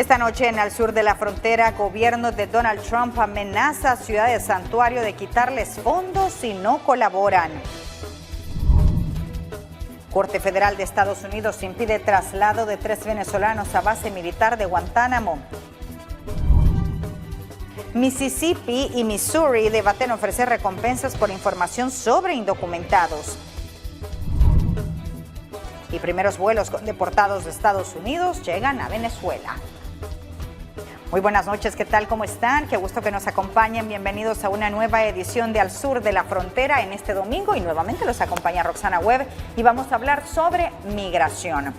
Esta noche en el sur de la frontera, gobierno de Donald Trump amenaza a ciudades santuario de quitarles fondos si no colaboran. Corte Federal de Estados Unidos impide traslado de 3 venezolanos a base militar de Guantánamo. Mississippi y Missouri debaten ofrecer recompensas por información sobre indocumentados. Y primeros vuelos con deportados de Estados Unidos llegan a Venezuela. Muy buenas noches, ¿qué tal? ¿Cómo están? Qué gusto que nos acompañen. Bienvenidos a una nueva edición de Al Sur de la Frontera en este domingo y nuevamente los acompaña Roxana Webb y vamos a hablar sobre migración.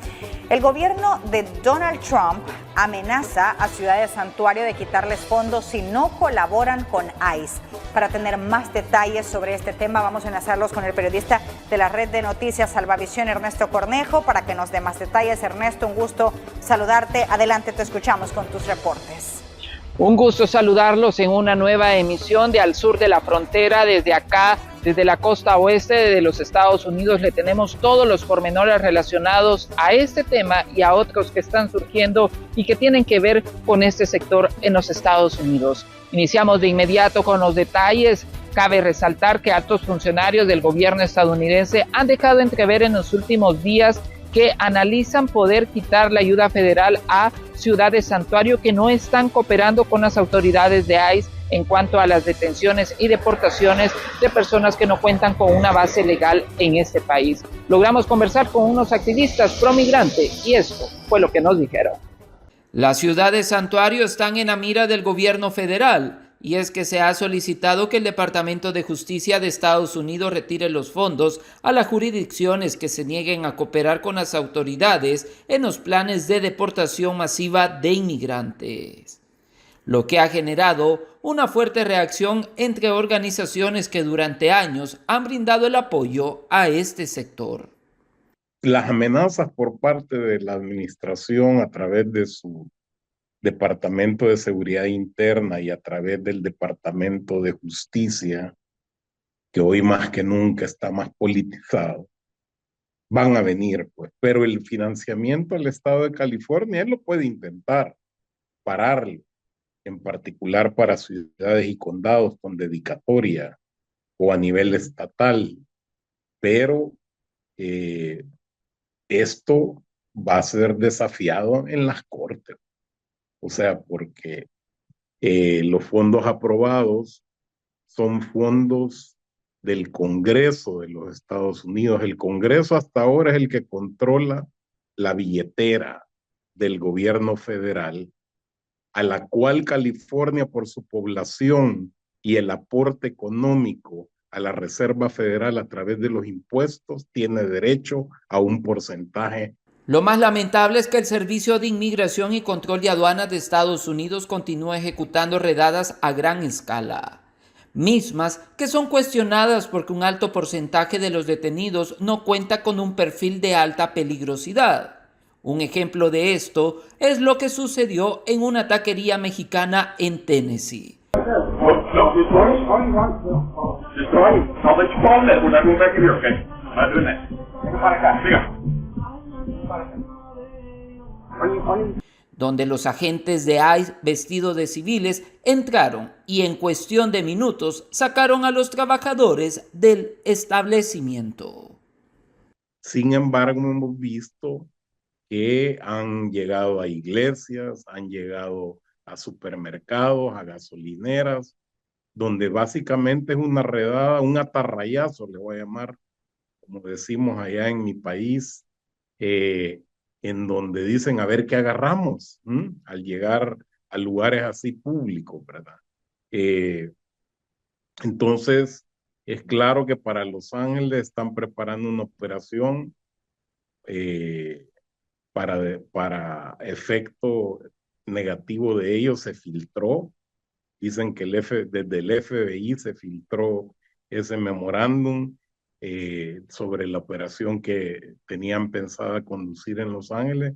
El gobierno de Donald Trump amenaza a ciudades santuario de quitarles fondos si no colaboran con ICE. Para tener más detalles sobre este tema vamos a enlazarlos con el periodista de la red de noticias Salvavisión, Ernesto Cornejo, para que nos dé más detalles. Ernesto, un gusto saludarte. Adelante, te escuchamos con tus reportes. Un gusto saludarlos en una nueva emisión de Al Sur de la Frontera. Desde acá, desde la costa oeste de los Estados Unidos, le tenemos todos los pormenores relacionados a este tema y a otros que están surgiendo y que tienen que ver con este sector en los Estados Unidos. Iniciamos de inmediato con los detalles. Cabe resaltar que altos funcionarios del gobierno estadounidense han dejado entrever en los últimos días que analizan poder quitar la ayuda federal a ciudades santuario que no están cooperando con las autoridades de ICE en cuanto a las detenciones y deportaciones de personas que no cuentan con una base legal en este país. Logramos conversar con unos activistas pro-migrante y esto fue lo que nos dijeron. Las ciudades santuario están en la mira del gobierno federal. Y es que se ha solicitado que el Departamento de Justicia de Estados Unidos retire los fondos a las jurisdicciones que se nieguen a cooperar con las autoridades en los planes de deportación masiva de inmigrantes, lo que ha generado una fuerte reacción entre organizaciones que durante años han brindado el apoyo a este sector. Las amenazas por parte de la administración a través de su Departamento de Seguridad Interna y a través del Departamento de Justicia, que hoy más que nunca está más politizado, van a venir, pues. Pero el financiamiento al Estado de California, él lo puede intentar pararlo, en particular para ciudades y condados con dedicatoria o a nivel estatal, pero esto va a ser desafiado en las cortes. O sea, porque los fondos aprobados son fondos del Congreso de los Estados Unidos. El Congreso hasta ahora es el que controla la billetera del gobierno federal, a la cual California, por su población y el aporte económico a la Reserva Federal a través de los impuestos, tiene derecho a un porcentaje. Lo más lamentable es que el Servicio de Inmigración y Control de Aduanas de Estados Unidos continúa ejecutando redadas a gran escala, mismas que son cuestionadas porque un alto porcentaje de los detenidos no cuenta con un perfil de alta peligrosidad. Un ejemplo de esto es lo que sucedió en una taquería mexicana en Tennessee. Donde los agentes de ICE vestidos de civiles entraron y en cuestión de minutos sacaron a los trabajadores del establecimiento. Sin embargo, hemos visto que han llegado a iglesias, han llegado a supermercados, a gasolineras, donde básicamente es una redada, un atarrayazo, le voy a llamar, como decimos allá en mi país, en donde dicen a ver qué agarramos al llegar a lugares así públicos, ¿verdad? Entonces, es claro que para Los Ángeles están preparando una operación para efecto negativo de ellos. Se filtró, dicen que desde el FBI se filtró ese memorándum sobre la operación que tenían pensada conducir en Los Ángeles,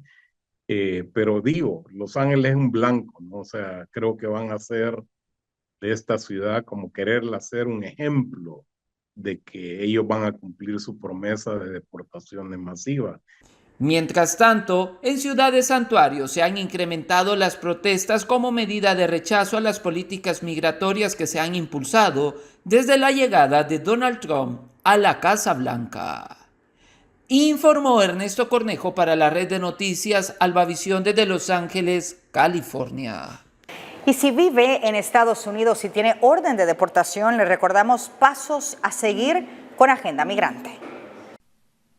pero digo, Los Ángeles es un blanco, ¿no? O sea, creo que van a hacer de esta ciudad como quererla hacer un ejemplo de que ellos van a cumplir su promesa de deportaciones masivas. Mientras tanto, en Ciudad de Santuario se han incrementado las protestas como medida de rechazo a las políticas migratorias que se han impulsado desde la llegada de Donald Trump a la Casa Blanca. Informó Ernesto Cornejo para la red de noticias Albavisión desde Los Ángeles, California. Y si vive en Estados Unidos y tiene orden de deportación, le recordamos pasos a seguir con Agenda Migrante.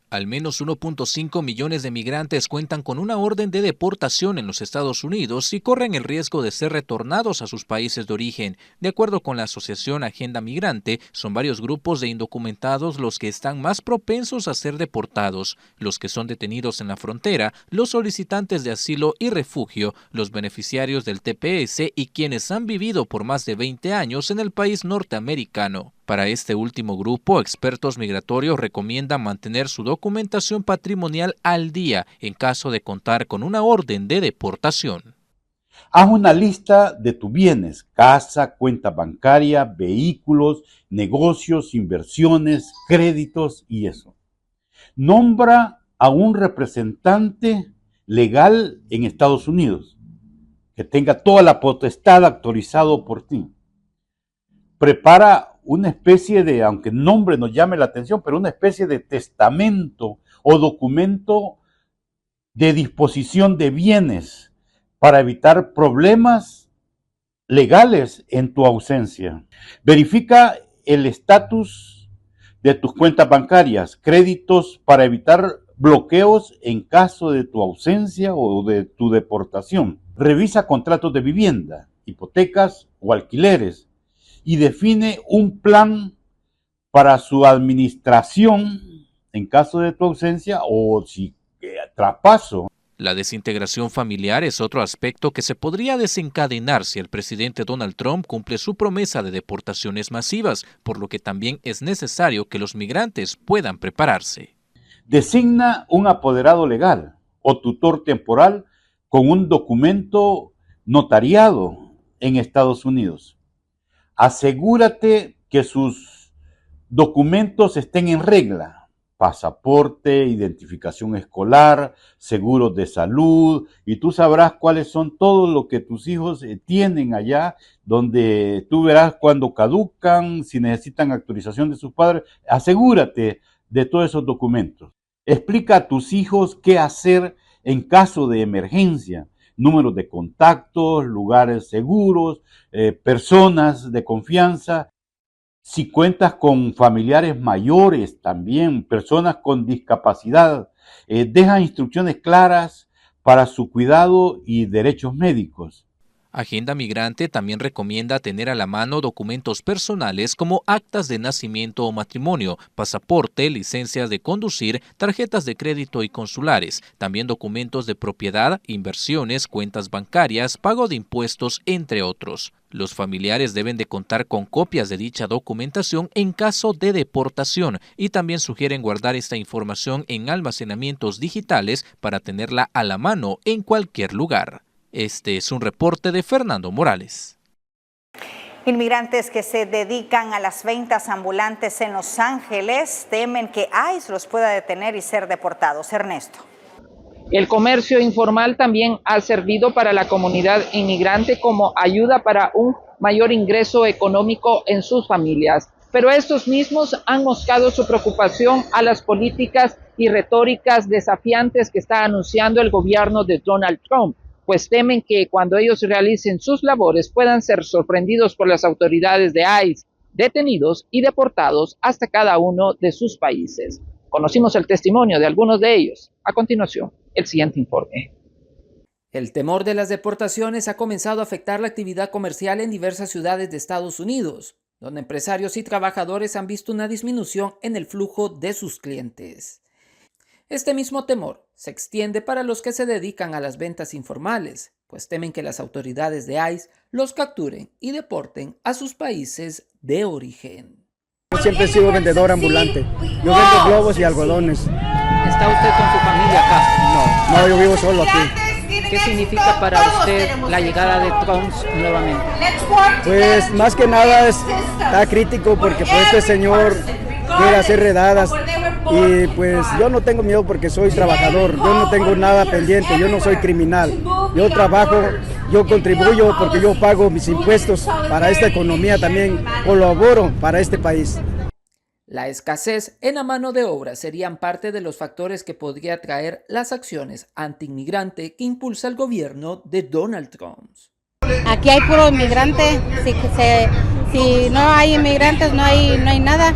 Al menos 1.5 millones de migrantes cuentan con una orden de deportación en los Estados Unidos y corren el riesgo de ser retornados a sus países de origen. De acuerdo con la asociación Agenda Migrante, son varios grupos de indocumentados los que están más propensos a ser deportados: los que son detenidos en la frontera, los solicitantes de asilo y refugio, los beneficiarios del TPS y quienes han vivido por más de 20 años en el país norteamericano. Para este último grupo, expertos migratorios recomiendan mantener su documentación patrimonial al día en caso de contar con una orden de deportación. Haz una lista de tus bienes: casa, cuenta bancaria, vehículos, negocios, inversiones, créditos y eso. Nombra a un representante legal en Estados Unidos que tenga toda la potestad autorizado por ti. Prepara una especie de, aunque el nombre nos llame la atención, pero una especie de testamento o documento de disposición de bienes para evitar problemas legales en tu ausencia. Verifica el estatus de tus cuentas bancarias, créditos para evitar bloqueos en caso de tu ausencia o de tu deportación. Revisa contratos de vivienda, hipotecas o alquileres, y define un plan para su administración en caso de tu ausencia o si traspaso. La desintegración familiar es otro aspecto que se podría desencadenar si el presidente Donald Trump cumple su promesa de deportaciones masivas, por lo que también es necesario que los migrantes puedan prepararse. Designa un apoderado legal o tutor temporal con un documento notariado en Estados Unidos. Asegúrate que sus documentos estén en regla: pasaporte, identificación escolar, seguros de salud, y tú sabrás cuáles son todo lo que tus hijos tienen allá, donde tú verás cuando caducan, si necesitan actualización de sus padres. Asegúrate de todos esos documentos. Explica a tus hijos qué hacer en caso de emergencia: números de contactos, lugares seguros, personas de confianza. Si cuentas con familiares mayores también, personas con discapacidad, deja instrucciones claras para su cuidado y derechos médicos. Agenda Migrante también recomienda tener a la mano documentos personales como actas de nacimiento o matrimonio, pasaporte, licencias de conducir, tarjetas de crédito y consulares, también documentos de propiedad, inversiones, cuentas bancarias, pago de impuestos, entre otros. Los familiares deben de contar con copias de dicha documentación en caso de deportación y también sugieren guardar esta información en almacenamientos digitales para tenerla a la mano en cualquier lugar. Este es un reporte de Fernando Morales. Inmigrantes que se dedican a las ventas ambulantes en Los Ángeles temen que ICE los pueda detener y ser deportados. Ernesto. El comercio informal también ha servido para la comunidad inmigrante como ayuda para un mayor ingreso económico en sus familias. Pero estos mismos han mostrado su preocupación a las políticas y retóricas desafiantes que está anunciando el gobierno de Donald Trump, pues temen que cuando ellos realicen sus labores puedan ser sorprendidos por las autoridades de ICE, detenidos y deportados hasta cada uno de sus países. Conocimos el testimonio de algunos de ellos. A continuación, el siguiente informe. El temor de las deportaciones ha comenzado a afectar la actividad comercial en diversas ciudades de Estados Unidos, donde empresarios y trabajadores han visto una disminución en el flujo de sus clientes. Este mismo temor se extiende para los que se dedican a las ventas informales, pues temen que las autoridades de ICE los capturen y deporten a sus países de origen. Yo siempre he sido vendedor ambulante. Yo vendo globos y algodones. ¿Está usted con su familia acá? No, yo vivo solo aquí. ¿Qué significa para usted la llegada de Trump nuevamente? Pues más que nada está crítico porque pues este señor quiere hacer redadas Y pues yo no tengo miedo porque soy trabajador, yo no tengo nada pendiente, yo no soy criminal. Yo trabajo, yo contribuyo porque yo pago mis impuestos para esta economía, también colaboro para este país. La escasez en la mano de obra serían parte de los factores que podría traer las acciones anti-inmigrante que impulsa el gobierno de Donald Trump. Aquí hay puro inmigrante, si no hay inmigrantes no hay nada,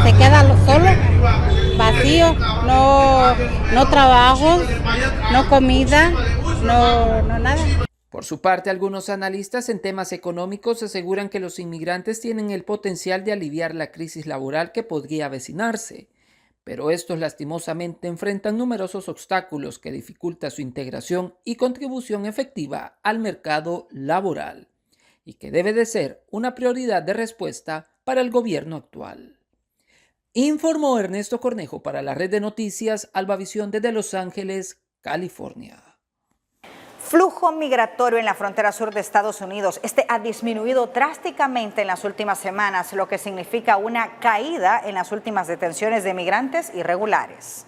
se queda solo, vacío, no trabajo, no comida, no nada. Por su parte, algunos analistas en temas económicos aseguran que los inmigrantes tienen el potencial de aliviar la crisis laboral que podría avecinarse, pero estos lastimosamente enfrentan numerosos obstáculos que dificultan su integración y contribución efectiva al mercado laboral, y que debe de ser una prioridad de respuesta para el gobierno actual. Informó Ernesto Cornejo para la red de noticias Albavisión desde Los Ángeles, California. Flujo migratorio en la frontera sur de Estados Unidos. Este ha disminuido drásticamente en las últimas semanas, lo que significa una caída en las últimas detenciones de migrantes irregulares.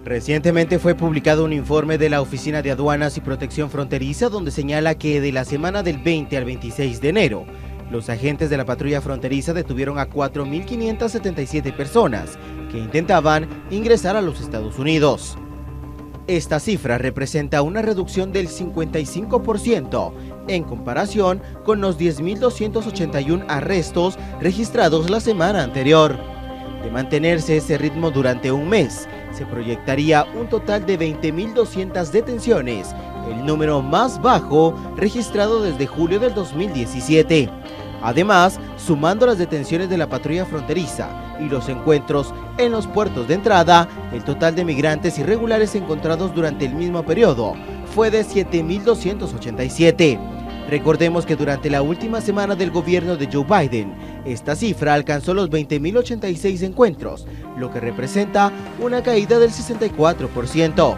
Recientemente fue publicado un informe de la Oficina de Aduanas y Protección Fronteriza donde señala que de la semana del 20 al 26 de enero, los agentes de la patrulla fronteriza detuvieron a 4.577 personas que intentaban ingresar a los Estados Unidos. Esta cifra representa una reducción del 55% en comparación con los 10.281 arrestos registrados la semana anterior. De mantenerse ese ritmo durante un mes, se proyectaría un total de 20.200 detenciones, el número más bajo registrado desde julio del 2017. Además, sumando las detenciones de la patrulla fronteriza y los encuentros en los puertos de entrada, el total de migrantes irregulares encontrados durante el mismo periodo fue de 7.287. Recordemos que durante la última semana del gobierno de Joe Biden, esta cifra alcanzó los 20.086 encuentros, lo que representa una caída del 64%.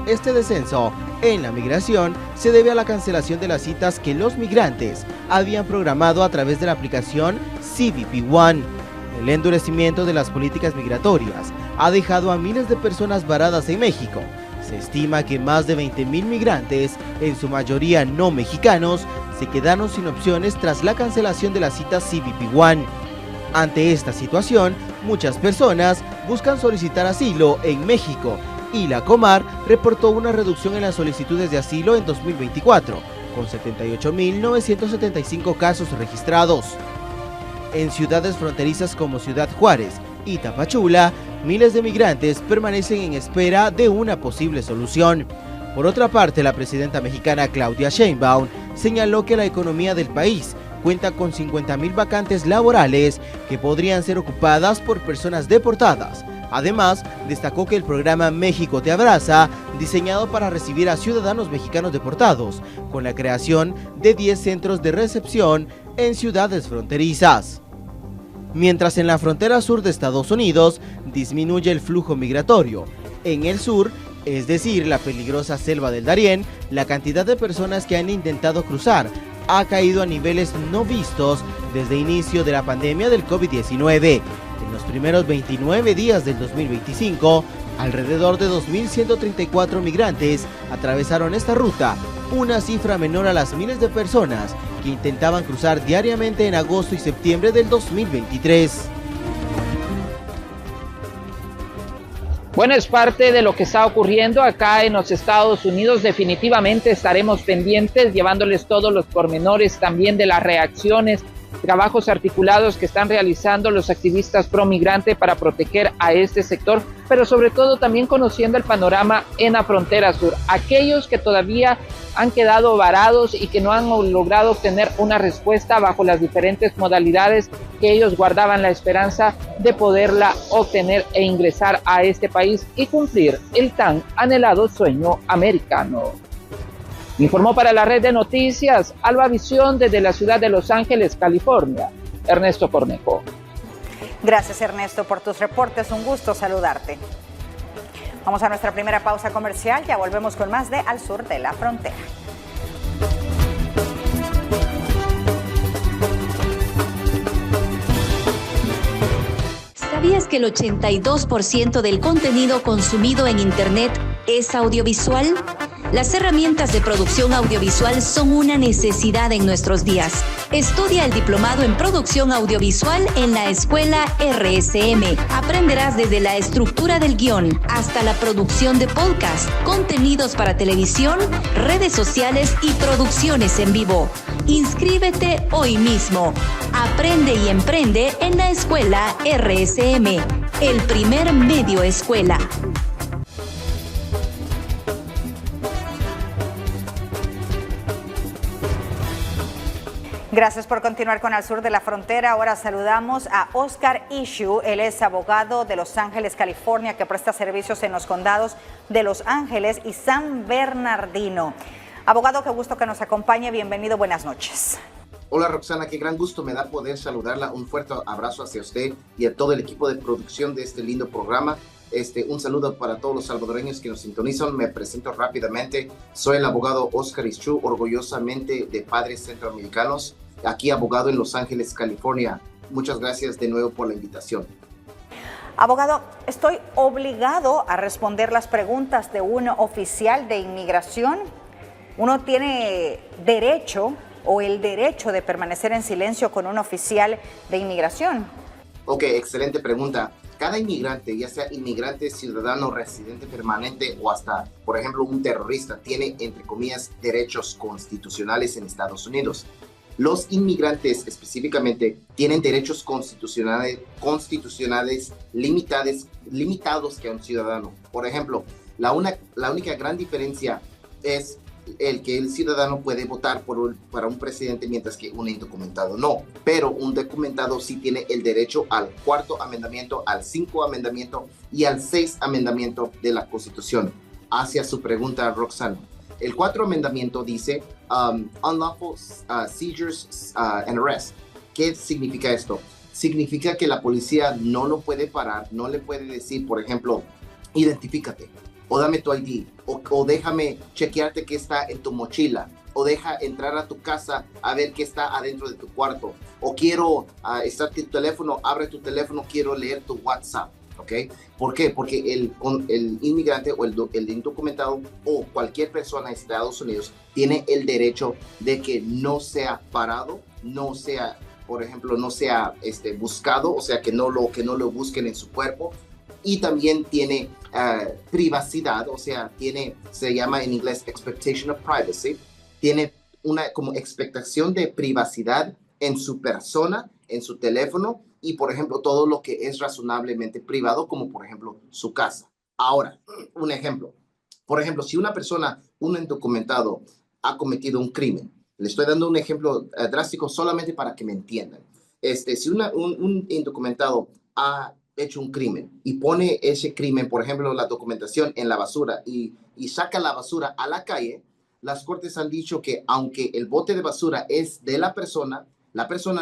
Este descenso en la migración se debe a la cancelación de las citas que los migrantes habían programado a través de la aplicación CBP One. El endurecimiento de las políticas migratorias ha dejado a miles de personas varadas en México. Se estima que más de 20.000 migrantes, en su mayoría no mexicanos, se quedaron sin opciones tras la cancelación de las citas CBP One. Ante esta situación, muchas personas buscan solicitar asilo en México y la Comar reportó una reducción en las solicitudes de asilo en 2024, con 78.975 casos registrados. En ciudades fronterizas como Ciudad Juárez y Tapachula, miles de migrantes permanecen en espera de una posible solución. Por otra parte, la presidenta mexicana Claudia Sheinbaum señaló que la economía del país cuenta con 50.000 vacantes laborales que podrían ser ocupadas por personas deportadas. Además, destacó que el programa México te abraza, diseñado para recibir a ciudadanos mexicanos deportados, con la creación de 10 centros de recepción en ciudades fronterizas. Mientras en la frontera sur de Estados Unidos disminuye el flujo migratorio, en el sur, es decir, la peligrosa selva del Darién, la cantidad de personas que han intentado cruzar ha caído a niveles no vistos desde el inicio de la pandemia del COVID-19. En los primeros 29 días del 2025, alrededor de 2.134 migrantes atravesaron esta ruta, una cifra menor a las miles de personas que intentaban cruzar diariamente en agosto y septiembre del 2023. Bueno, es parte de lo que está ocurriendo acá en los Estados Unidos. Definitivamente estaremos pendientes, llevándoles todos los pormenores también de las reacciones, trabajos articulados que están realizando los activistas pro migrante para proteger a este sector, pero sobre todo también conociendo el panorama en la frontera sur. Aquellos que todavía han quedado varados y que no han logrado obtener una respuesta bajo las diferentes modalidades que ellos guardaban la esperanza de poderla obtener e ingresar a este país y cumplir el tan anhelado sueño americano. Informó para la red de noticias Albavisión desde la ciudad de Los Ángeles, California, Ernesto Cornejo. Gracias, Ernesto, por tus reportes. Un gusto saludarte. Vamos a nuestra primera pausa comercial. Ya volvemos con más de Al Sur de la Frontera. ¿Sabías que el 82% del contenido consumido en Internet es audiovisual? Las herramientas de producción audiovisual son una necesidad en nuestros días. Estudia el diplomado en producción audiovisual en la escuela RSM. Aprenderás desde la estructura del guión hasta la producción de podcast, contenidos para televisión, redes sociales y producciones en vivo. Inscríbete hoy mismo. Aprende y emprende en la escuela RSM, el primer medio escuela. Gracias por continuar con Al Sur de la Frontera. Ahora saludamos a Oscar Issue. Él es abogado de Los Ángeles, California, que presta servicios en los condados de Los Ángeles y San Bernardino. Abogado, qué gusto que nos acompañe. Bienvenido, buenas noches. Hola Roxana, qué gran gusto me da poder saludarla. Un fuerte abrazo hacia usted y a todo el equipo de producción de este lindo programa. Un saludo para todos los salvadoreños que nos sintonizan. Me presento rápidamente. Soy el abogado Oscar Issue, orgullosamente de padres centroamericanos, aquí abogado en Los Ángeles, California. Muchas gracias de nuevo por la invitación. Abogado, estoy obligado a responder las preguntas de un oficial de inmigración. ¿Uno tiene derecho o el derecho de permanecer en silencio con un oficial de inmigración? Ok, excelente pregunta. Cada inmigrante, ya sea inmigrante, ciudadano, residente permanente o hasta, por ejemplo, un terrorista, tiene, entre comillas, derechos constitucionales en Estados Unidos. Los inmigrantes específicamente tienen derechos constitucionales limitados que a un ciudadano. Por ejemplo, la única gran diferencia es el que el ciudadano puede votar para un presidente, mientras que un indocumentado no. Pero un documentado sí tiene el derecho al 4º amendamiento, al 5º amendamiento y al 6º amendamiento de la Constitución. Hacia su pregunta, Roxana. El 4º amendamiento dice unlawful seizures and arrests. ¿Qué significa esto? Significa que la policía no lo puede parar, no le puede decir, por ejemplo, identifícate, o dame tu ID, o déjame chequearte qué está en tu mochila, o deja entrar a tu casa a ver qué está adentro de tu cuarto, o quiero estar tu teléfono, abre tu teléfono, quiero leer tu WhatsApp, ¿ok? ¿Por qué? Porque el inmigrante o el indocumentado o cualquier persona en Estados Unidos tiene el derecho de que no sea parado, no sea, por ejemplo, no sea buscado, o sea, que no lo busquen en su cuerpo. Y también tiene privacidad, o sea, se llama en inglés expectation of privacy, tiene una como expectación de privacidad en su persona, en su teléfono y, por ejemplo, todo lo que es razonablemente privado, como por ejemplo su casa. Ahora, un ejemplo. Por ejemplo, si una persona, un indocumentado, ha cometido un crimen, le estoy dando un ejemplo drástico solamente para que me entiendan. Si un indocumentado ha hecho un crimen y pone ese crimen, por ejemplo, la documentación en la basura y saca la basura a la calle, las cortes han dicho que aunque el bote de basura es de la persona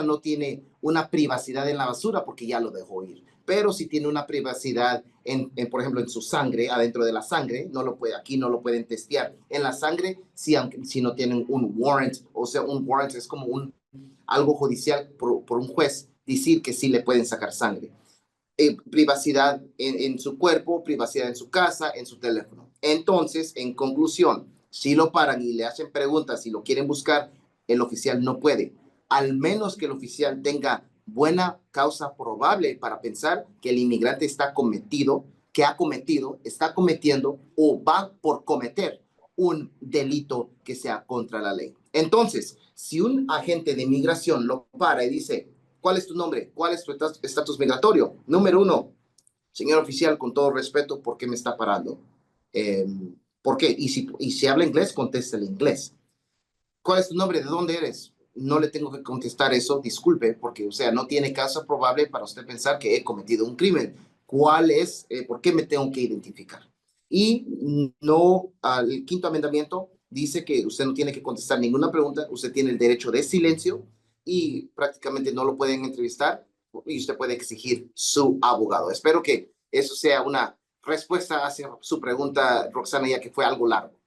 no tiene una privacidad en la basura porque ya lo dejó ir. Pero si tiene una privacidad, por ejemplo, en su sangre, adentro de la sangre, aquí no lo pueden testear. En la sangre, si no tienen un warrant, o sea, un warrant es como algo judicial por un juez, decir que sí le pueden sacar sangre. Privacidad en su cuerpo, privacidad en su casa, en su teléfono. Entonces, en conclusión, si lo paran y le hacen preguntas, si lo quieren buscar, el oficial no puede. Al menos que el oficial tenga buena causa probable para pensar que el inmigrante está cometiendo o va por cometer un delito que sea contra la ley. Entonces, si un agente de inmigración lo para y dice, ¿cuál es tu nombre? ¿Cuál es tu estatus migratorio? Número 1, señor oficial, con todo respeto, ¿por qué me está parando? ¿Por qué? Y si habla inglés, contesta el inglés. ¿Cuál es tu nombre? ¿De dónde eres? No le tengo que contestar eso, disculpe, porque, o sea, no tiene causa probable para usted pensar que he cometido un crimen. ¿Cuál es? ¿Por qué me tengo que identificar? Y no, el 5º amendamiento dice que usted no tiene que contestar ninguna pregunta, usted tiene el derecho de silencio y prácticamente no lo pueden entrevistar y usted puede exigir su abogado. Espero que eso sea una respuesta hacia su pregunta, Roxana, ya que fue algo largo.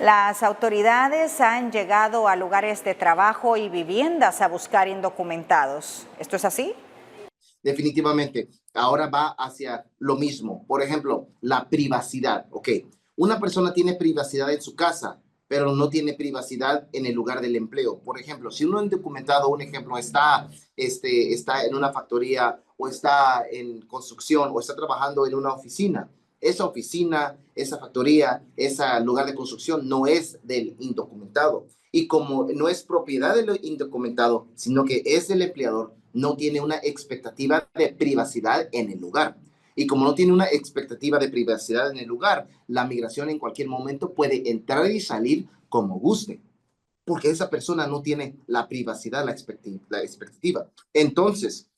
Las autoridades han llegado a lugares de trabajo y viviendas a buscar indocumentados. ¿Esto es así? Definitivamente. ahora va hacia lo mismo. Por ejemplo, la privacidad. Ok, una persona tiene privacidad en su casa, pero no tiene privacidad en el lugar del empleo. Por ejemplo, si uno indocumentado, un ejemplo, está en una factoría o está en construcción o está trabajando en una oficina, esa factoría, ese lugar de construcción no es del indocumentado. Y como no es propiedad del indocumentado, sino que es del empleador, no tiene una expectativa de privacidad en el lugar. Y como no tiene una expectativa de privacidad en el lugar, la migración en cualquier momento puede entrar y salir como guste, porque esa persona no tiene la privacidad, la expectativa. Entonces,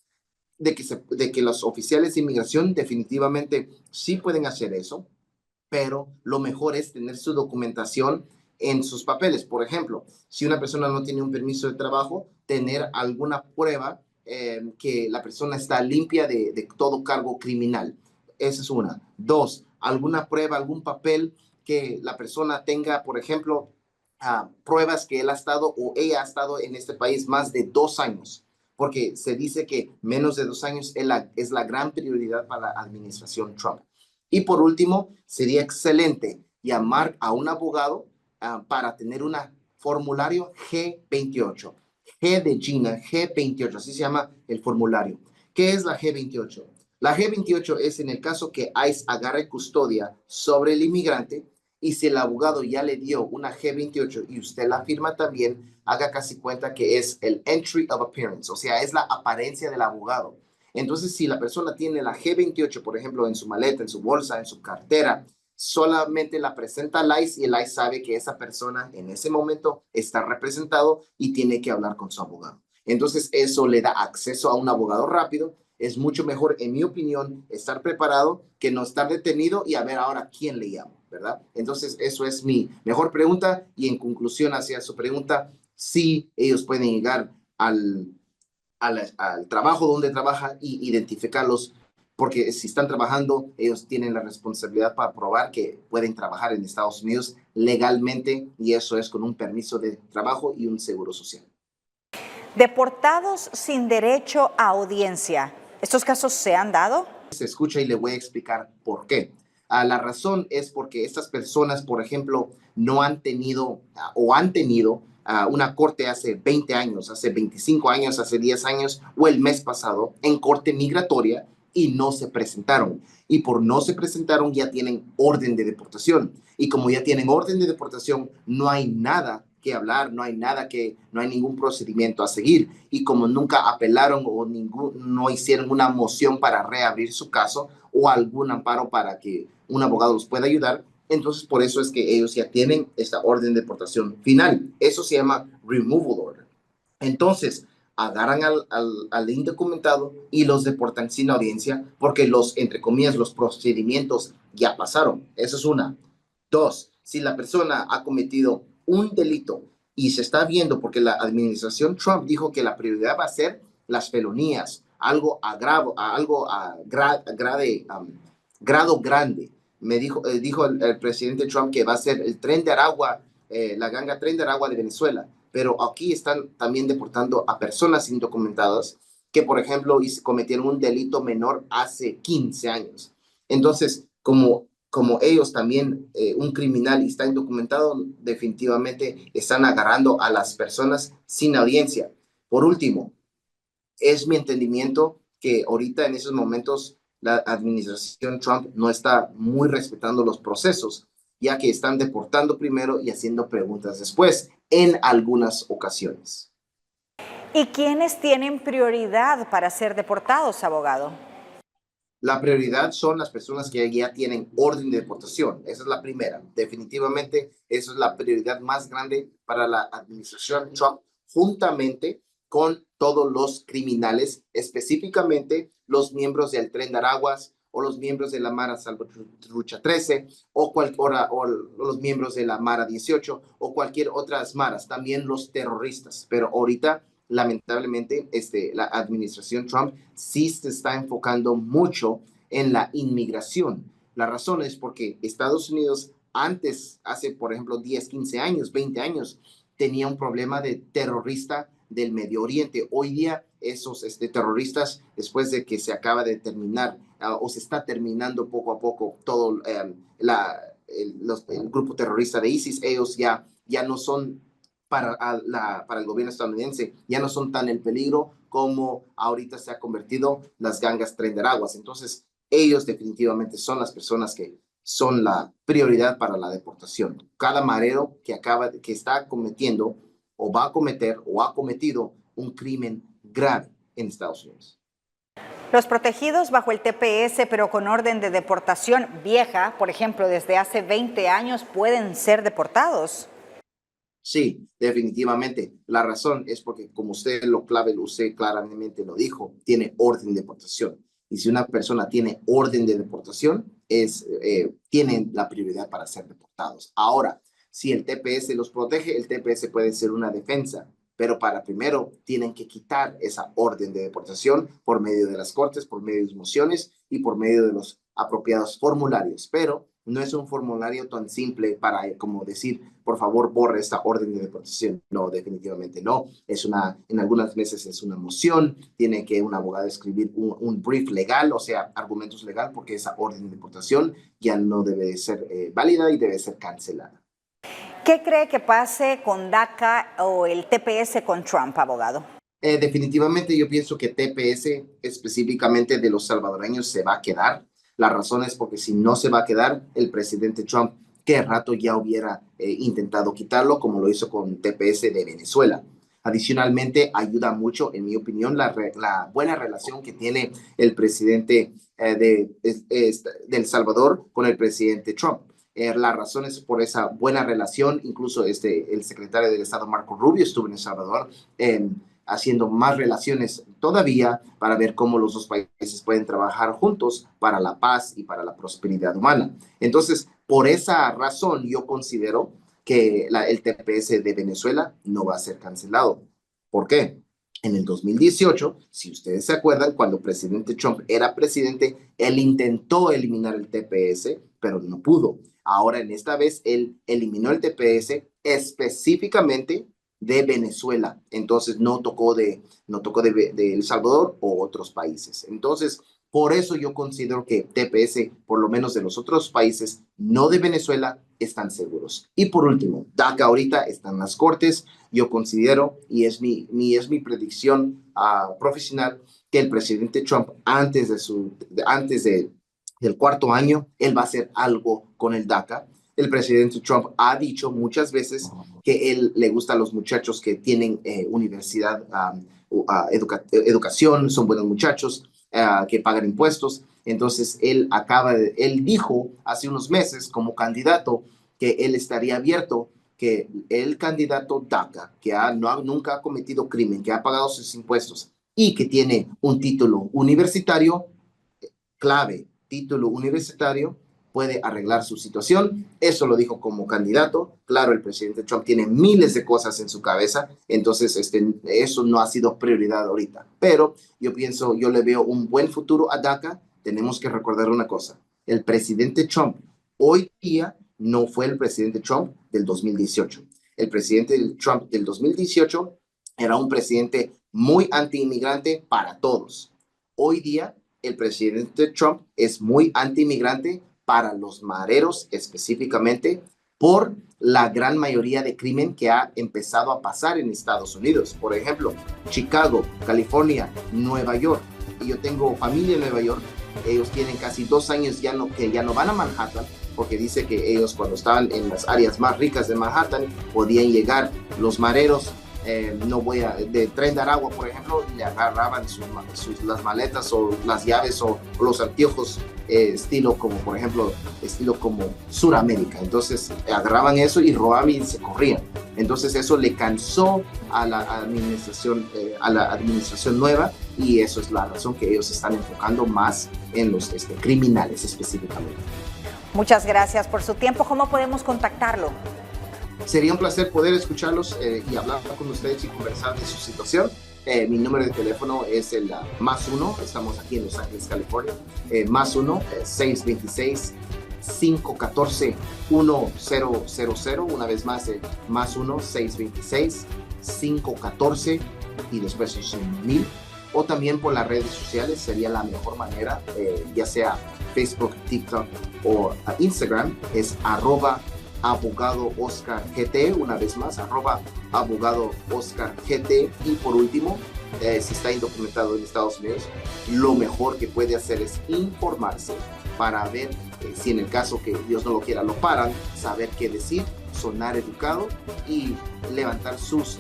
de que los oficiales de inmigración definitivamente sí pueden hacer eso, pero lo mejor es tener su documentación en sus papeles. Por ejemplo, si una persona no tiene un permiso de trabajo, tener alguna prueba que la persona está limpia de todo cargo criminal. Esa es una. Dos, alguna prueba, algún papel que la persona tenga, por ejemplo, pruebas que él ha estado o ella ha estado en este país más de 2 años, porque se dice que menos de 2 años es la gran prioridad para la administración Trump. Y por último, sería excelente llamar a un abogado para tener un formulario G28. G de Gina, G28, así se llama el formulario. ¿Qué es la G28? La G28 es en el caso que ICE agarre custodia sobre el inmigrante y si el abogado ya le dio una G28 y usted la firma también, haga casi cuenta que es el entry of appearance, o sea, es la apariencia del abogado. Entonces, si la persona tiene la G28, por ejemplo, en su maleta, en su bolsa, en su cartera, solamente la presenta al ICE y el ICE sabe que esa persona en ese momento está representado y tiene que hablar con su abogado. Entonces, eso le da acceso a un abogado rápido. Es mucho mejor, en mi opinión, estar preparado que no estar detenido y a ver ahora quién le llama, ¿verdad? Entonces, eso es mi mejor pregunta y en conclusión hacia su pregunta, sí, ellos pueden llegar al trabajo donde trabaja y identificarlos, porque si están trabajando, ellos tienen la responsabilidad para probar que pueden trabajar en Estados Unidos legalmente y eso es con un permiso de trabajo y un seguro social. Deportados sin derecho a audiencia. ¿Estos casos se han dado? Se escucha y le voy a explicar por qué. La razón es porque estas personas, por ejemplo, no han tenido o han tenido una corte hace 20 años, hace 25 años, hace 10 años o el mes pasado en corte migratoria y no se presentaron. Y por no se presentaron ya tienen orden de deportación. Y como ya tienen orden de deportación, no hay nada que hablar, no hay ningún procedimiento a seguir. Y como nunca apelaron o no hicieron una moción para reabrir su caso o algún amparo para que un abogado los pueda ayudar, entonces por eso es que ellos ya tienen esta orden de deportación final. Eso se llama removal order. Entonces, agarran al indocumentado y los deportan sin audiencia porque entre comillas, los procedimientos ya pasaron. Eso es una. Dos, si la persona ha cometido un delito y se está viendo porque la administración Trump dijo que la prioridad va a ser las felonías, algo grado grande. Dijo el presidente Trump que va a ser el Tren de Aragua, la ganga Tren de Aragua de Venezuela. Pero aquí están también deportando a personas indocumentadas que, por ejemplo, cometieron un delito menor hace 15 años. Entonces, como ellos también, un criminal está indocumentado, definitivamente están agarrando a las personas sin audiencia. Por último, es mi entendimiento que ahorita en esos momentos la administración Trump no está muy respetando los procesos, ya que están deportando primero y haciendo preguntas después en algunas ocasiones. ¿Y quiénes tienen prioridad para ser deportados, abogado? La prioridad son las personas que ya tienen orden de deportación. Esa es la primera. Definitivamente, esa es la prioridad más grande para la administración Trump, juntamente con todos los criminales, específicamente los miembros del Tren de Araguas o los miembros de la Mara Salvatrucha 13 o los miembros de la Mara 18 o cualquier otras maras, también los terroristas. Pero ahorita, lamentablemente, la administración Trump sí se está enfocando mucho en la inmigración. La razón es porque Estados Unidos antes, hace por ejemplo 10, 15 años, 20 años, tenía un problema de terrorista del Medio Oriente. Hoy día esos terroristas, después de que se acaba de terminar o se está terminando poco a poco todo el grupo terrorista de ISIS, ellos ya no son para el gobierno estadounidense, ya no son tan el peligro como ahorita se ha convertido las gangas Tren de Araguas. Entonces, ellos definitivamente son las personas que son la prioridad para la deportación. Cada marero que está cometiendo o va a cometer o ha cometido un crimen grave en Estados Unidos. Los protegidos bajo el TPS, pero con orden de deportación vieja, por ejemplo, desde hace 20 años, ¿pueden ser deportados? Sí, definitivamente. La razón es porque, como usted claramente lo dijo, tiene orden de deportación. Y si una persona tiene orden de deportación, tienen la prioridad para ser deportados. Ahora, si el TPS los protege, el TPS puede ser una defensa, pero primero tienen que quitar esa orden de deportación por medio de las cortes, por medio de mociones y por medio de los apropiados formularios. Pero no es un formulario tan simple como decir, por favor, borre esta orden de deportación. No, definitivamente no. En algunas veces es una moción, tiene que un abogado escribir un brief legal, o sea, argumentos legal, porque esa orden de deportación ya no debe ser válida y debe ser cancelada. ¿Qué cree que pase con DACA o el TPS con Trump, abogado? Definitivamente yo pienso que TPS específicamente de los salvadoreños se va a quedar. La razón es porque si no se va a quedar, el presidente Trump, que rato ya hubiera intentado quitarlo, como lo hizo con TPS de Venezuela. Adicionalmente, ayuda mucho, en mi opinión, la buena relación que tiene el presidente de El Salvador con el presidente Trump. La razón es por esa buena relación. Incluso el secretario del Estado, Marco Rubio, estuvo en El Salvador haciendo más relaciones todavía para ver cómo los dos países pueden trabajar juntos para la paz y para la prosperidad humana. Entonces, por esa razón, yo considero que el TPS de Venezuela no va a ser cancelado. ¿Por qué? En el 2018, si ustedes se acuerdan, cuando el presidente Trump era presidente, él intentó eliminar el TPS, pero no pudo. Ahora, en esta vez, él eliminó el TPS específicamente de Venezuela. Entonces, no tocó de El Salvador o otros países. Entonces, por eso yo considero que TPS, por lo menos de los otros países, no de Venezuela, están seguros. Y por último, DACA ahorita está en las cortes. Yo considero, y es mi predicción profesional, que el presidente Trump, antes del cuarto año, él va a hacer algo con el DACA. El presidente Trump ha dicho muchas veces que él le gusta a los muchachos que tienen universidad, educación, son buenos muchachos, que pagan impuestos. Entonces, él dijo hace unos meses como candidato que él estaría abierto, que el candidato DACA, que nunca ha cometido crimen, que ha pagado sus impuestos y que tiene un título universitario, título universitario, puede arreglar su situación. Eso lo dijo como candidato. Claro, el presidente Trump tiene miles de cosas en su cabeza, entonces eso no ha sido prioridad ahorita. Pero yo le veo un buen futuro a DACA. Tenemos que recordar una cosa. El presidente Trump hoy día no fue el presidente Trump del 2018. El presidente Trump del 2018 era un presidente muy anti-inmigrante para todos. Hoy día, el presidente Trump es muy anti-inmigrante para los mareros específicamente por la gran mayoría de crimen que ha empezado a pasar en Estados Unidos. Por ejemplo, Chicago, California, Nueva York. Y yo tengo familia en Nueva York. Ellos tienen casi 2 años que ya no van a Manhattan, porque dice que ellos cuando estaban en las áreas más ricas de Manhattan podían llegar los mareros de Tren de Aragua, por ejemplo, le agarraban las maletas o las llaves o los anteojos estilo como Suramérica. Entonces agarraban eso y robaban y se corrían. Entonces eso le cansó a la administración nueva, y eso es la razón que ellos están enfocando más en los criminales específicamente. Muchas gracias por su tiempo. ¿Cómo podemos contactarlo? Sería un placer poder escucharlos y hablar con ustedes y conversar de su situación. Mi número de teléfono es el +1, estamos aquí en Los Ángeles, California, +1 626-514-1000, una vez más, +1 626-514-1000. y después son 1000. O también por las redes sociales sería la mejor manera, ya sea Facebook, TikTok o Instagram, es @abogadooscargt, una vez más, @abogadooscargt. Y por último, si está indocumentado en Estados Unidos, lo mejor que puede hacer es informarse para ver si en el caso que Dios no lo quiera lo paran, saber qué decir, sonar educado y levantar sus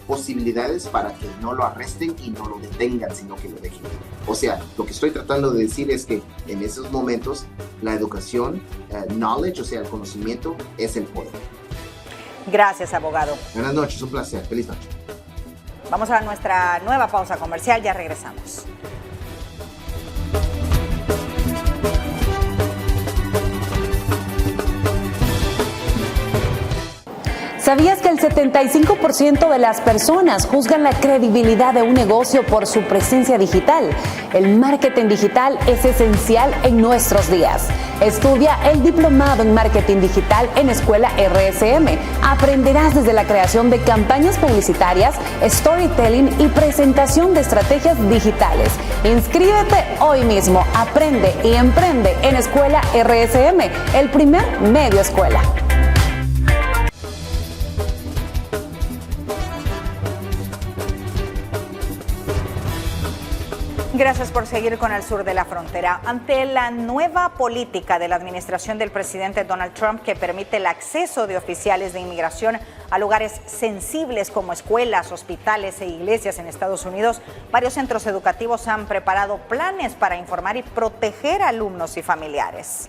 posibilidades para que no lo arresten y no lo detengan, sino que lo dejen. O sea, lo que estoy tratando de decir es que en esos momentos la educación, knowledge, o sea, el conocimiento, es el poder. Gracias, abogado. Buenas noches, un placer. Feliz noche. Vamos a nuestra nueva pausa comercial, ya regresamos. ¿Sabías que el 75% de las personas juzgan la credibilidad de un negocio por su presencia digital? El marketing digital es esencial en nuestros días. Estudia el diplomado en marketing digital en Escuela RSM. Aprenderás desde la creación de campañas publicitarias, storytelling y presentación de estrategias digitales. Inscríbete hoy mismo. Aprende y emprende en Escuela RSM, el primer medio escuela. Gracias por seguir con El Sur de la Frontera. Ante la nueva política de la administración del presidente Donald Trump que permite el acceso de oficiales de inmigración a lugares sensibles como escuelas, hospitales e iglesias en Estados Unidos, varios centros educativos han preparado planes para informar y proteger a alumnos y familiares.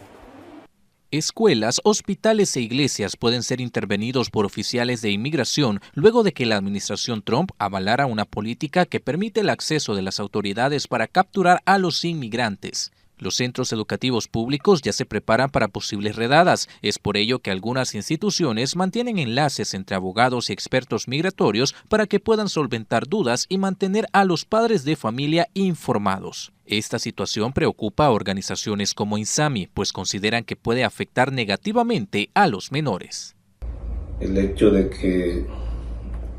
Escuelas, hospitales e iglesias pueden ser intervenidos por oficiales de inmigración luego de que la administración Trump avalara una política que permite el acceso de las autoridades para capturar a los inmigrantes. Los centros educativos públicos ya se preparan para posibles redadas. Es por ello que algunas instituciones mantienen enlaces entre abogados y expertos migratorios para que puedan solventar dudas y mantener a los padres de familia informados. Esta situación preocupa a organizaciones como INSAMI, pues consideran que puede afectar negativamente a los menores. El hecho de que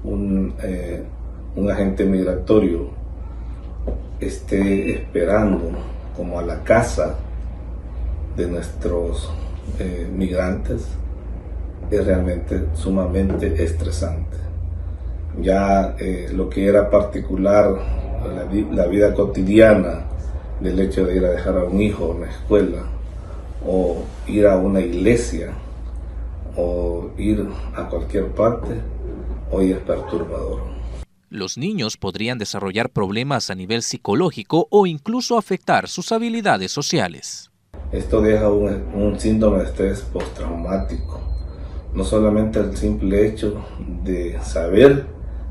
un agente migratorio esté esperando como a la casa de nuestros migrantes es realmente sumamente estresante. Ya lo que era particular, la vida cotidiana del hecho de ir a dejar a un hijo en la escuela o ir a una iglesia o ir a cualquier parte, hoy es perturbador. Los niños podrían desarrollar problemas a nivel psicológico o incluso afectar sus habilidades sociales. Esto deja un síndrome de estrés postraumático. No solamente el simple hecho de saber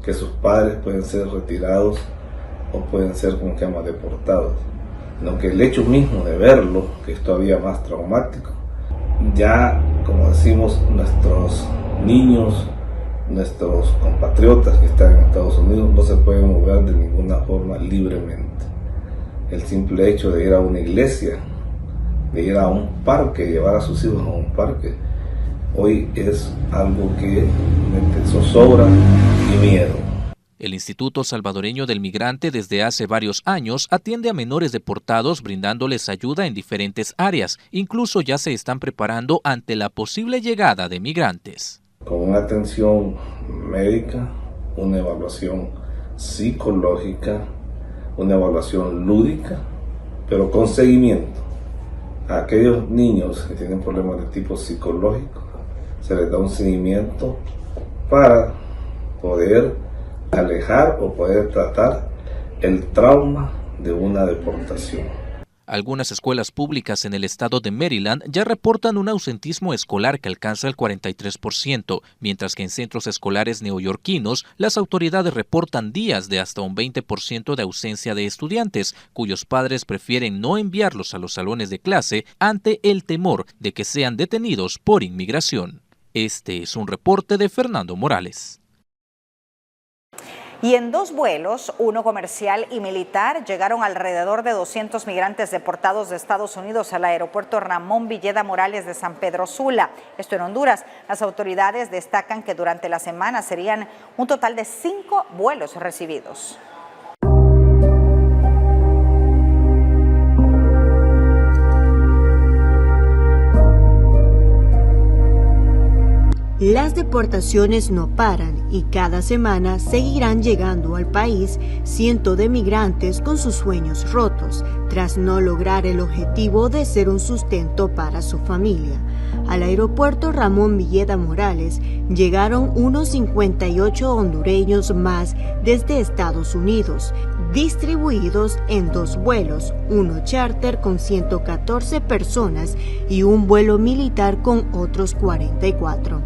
que sus padres pueden ser retirados o pueden ser, como se llama, deportados, sino que el hecho mismo de verlo, que es todavía más traumático. Ya, como decimos, nuestros niños, nuestros compatriotas que están en Estados Unidos no se pueden mover de ninguna forma libremente. El simple hecho de ir a una iglesia, de ir a un parque, llevar a sus hijos a un parque, hoy es algo que mete zozobra y miedo. El Instituto Salvadoreño del Migrante desde hace varios años atiende a menores deportados brindándoles ayuda en diferentes áreas. Incluso ya se están preparando ante la posible llegada de migrantes. Con una atención médica, una evaluación psicológica, una evaluación lúdica, pero con seguimiento. A aquellos niños que tienen problemas de tipo psicológico, se les da un seguimiento para poder alejar o poder tratar el trauma de una deportación. Algunas escuelas públicas en el estado de Maryland ya reportan un ausentismo escolar que alcanza el 43%, mientras que en centros escolares neoyorquinos las autoridades reportan días de hasta un 20% de ausencia de estudiantes, cuyos padres prefieren no enviarlos a los salones de clase ante el temor de que sean detenidos por inmigración. Este es un reporte de Fernando Morales. Y en 2 vuelos, uno comercial y militar, llegaron alrededor de 200 migrantes deportados de Estados Unidos al aeropuerto Ramón Villeda Morales de San Pedro Sula, esto en Honduras. Las autoridades destacan que durante la semana serían un total de 5 vuelos recibidos. Las deportaciones no paran y cada semana seguirán llegando al país cientos de migrantes con sus sueños rotos, tras no lograr el objetivo de ser un sustento para su familia. Al aeropuerto Ramón Villeda Morales llegaron unos 58 hondureños más desde Estados Unidos, distribuidos en 2 vuelos, uno charter con 114 personas y un vuelo militar con otros 44.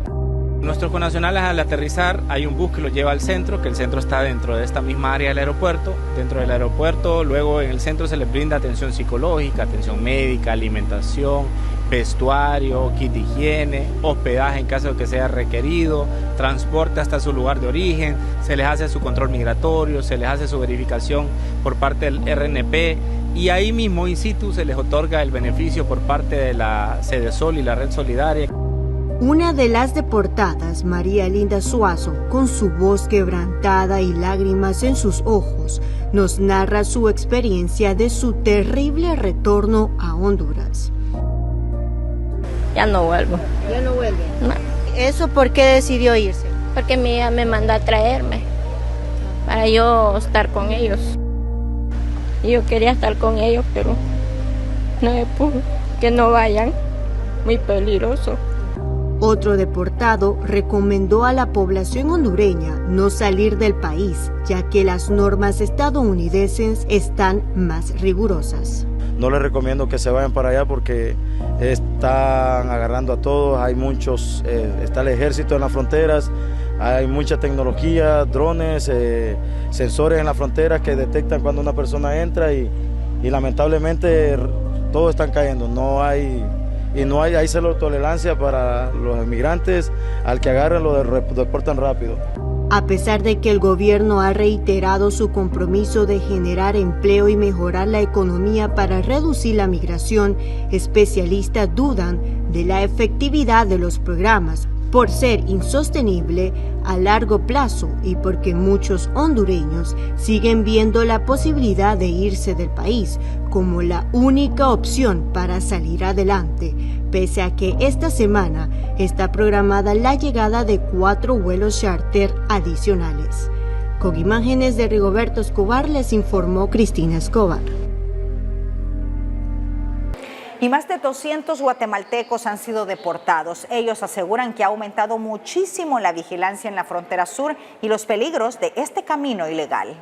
Nuestros connacionales al aterrizar hay un bus que los lleva al centro, que el centro está dentro de esta misma área del aeropuerto. Dentro del aeropuerto, luego en el centro se les brinda atención psicológica, atención médica, alimentación, vestuario, kit de higiene, hospedaje en caso de que sea requerido, transporte hasta su lugar de origen, se les hace su control migratorio, se les hace su verificación por parte del RNP y ahí mismo in situ se les otorga el beneficio por parte de la Sedesol y la Red Solidaria. Una de las deportadas, María Linda Suazo, con su voz quebrantada y lágrimas en sus ojos, nos narra su experiencia de su terrible retorno a Honduras. Ya no vuelvo. ¿Ya no vuelve? No. ¿Eso por qué decidió irse? Porque mi hija me mandó a traerme para yo estar con ellos. Y yo quería estar con ellos, pero no me pude. Que no vayan, muy peligroso. Otro deportado recomendó a la población hondureña no salir del país, ya que las normas estadounidenses están más rigurosas. No les recomiendo que se vayan para allá porque están agarrando a todos, hay muchos, está el ejército en las fronteras, hay mucha tecnología, drones, sensores en las fronteras que detectan cuando una persona entra y lamentablemente todos están cayendo, no hay cero tolerancia para los inmigrantes, al que agarren lo deportan rápido. A pesar de que el gobierno ha reiterado su compromiso de generar empleo y mejorar la economía para reducir la migración, especialistas dudan de la efectividad de los programas por ser insostenible a largo plazo y porque muchos hondureños siguen viendo la posibilidad de irse del país como la única opción para salir adelante, pese a que esta semana está programada la llegada de 4 vuelos charter adicionales. Con imágenes de Rigoberto Escobar les informó Cristina Escobar. Y más de 200 guatemaltecos han sido deportados. Ellos aseguran que ha aumentado muchísimo la vigilancia en la frontera sur y los peligros de este camino ilegal.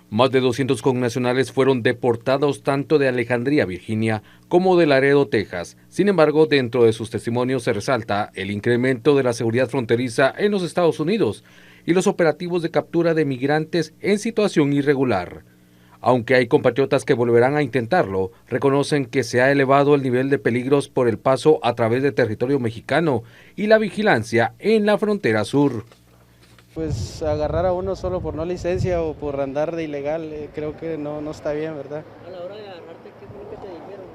Más de 200 connacionales fueron deportados tanto de Alejandría, Virginia, como de Laredo, Texas. Sin embargo, dentro de sus testimonios se resalta el incremento de la seguridad fronteriza en los Estados Unidos y los operativos de captura de migrantes en situación irregular. Aunque hay compatriotas que volverán a intentarlo, reconocen que se ha elevado el nivel de peligros por el paso a través de territorio mexicano y la vigilancia en la frontera sur. Pues agarrar a uno solo por no licencia o por andar de ilegal, creo que no está bien, ¿verdad? A la hora de agarrarte, ¿qué fue lo que te dijeron?